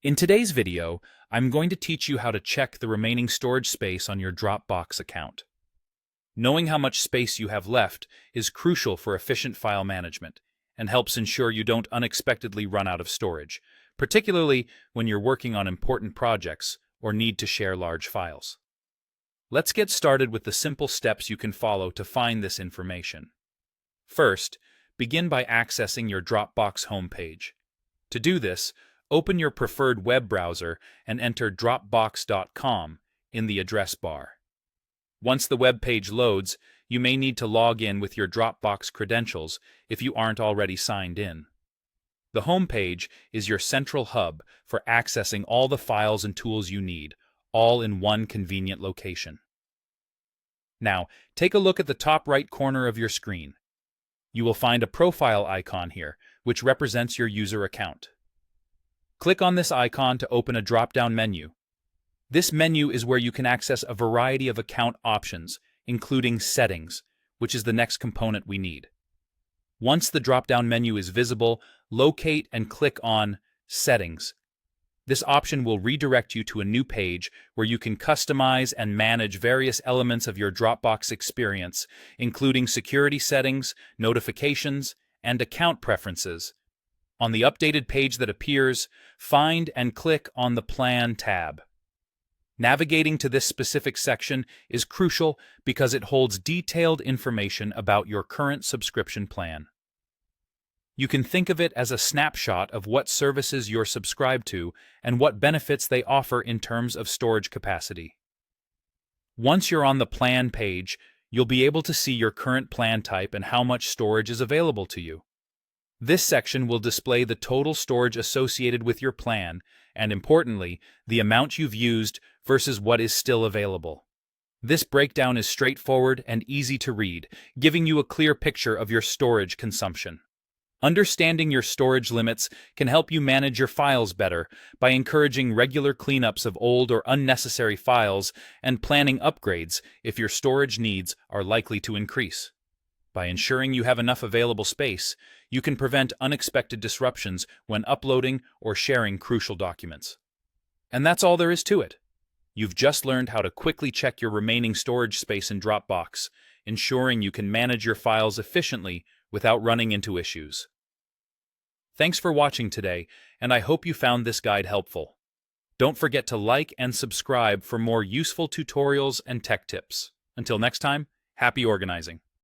In today's video, I'm going to teach you how to check the remaining storage space on your Dropbox account. Knowing how much space you have left is crucial for efficient file management and helps ensure you don't unexpectedly run out of storage, particularly when you're working on important projects or need to share large files. Let's get started with the simple steps you can follow to find this information. First, begin by accessing your Dropbox homepage. To do this, open your preferred web browser and enter dropbox.com in the address bar. Once the web page loads, you may need to log in with your Dropbox credentials if you aren't already signed in. The home page is your central hub for accessing all the files and tools you need, all in one convenient location. Now, take a look at the top right corner of your screen. You will find a profile icon here, which represents your user account. Click on this icon to open a drop-down menu. This menu is where you can access a variety of account options, including Settings, which is the next component we need. Once the drop-down menu is visible, locate and click on Settings. This option will redirect you to a new page where you can customize and manage various elements of your Dropbox experience, including security settings, notifications, and account preferences. On the updated page that appears, find and click on the Plan tab. Navigating to this specific section is crucial because it holds detailed information about your current subscription plan. You can think of it as a snapshot of what services you're subscribed to and what benefits they offer in terms of storage capacity. Once you're on the Plan page, you'll be able to see your current plan type and how much storage is available to you. This section will display the total storage associated with your plan and, importantly, the amount you've used versus what is still available. This breakdown is straightforward and easy to read, giving you a clear picture of your storage consumption. Understanding your storage limits can help you manage your files better by encouraging regular cleanups of old or unnecessary files and planning upgrades if your storage needs are likely to increase. By ensuring you have enough available space, you can prevent unexpected disruptions when uploading or sharing crucial documents. And that's all there is to it. You've just learned how to quickly check your remaining storage space in Dropbox, ensuring you can manage your files efficiently without running into issues. Thanks for watching today, and I hope you found this guide helpful. Don't forget to like and subscribe for more useful tutorials and tech tips. Until next time, happy organizing.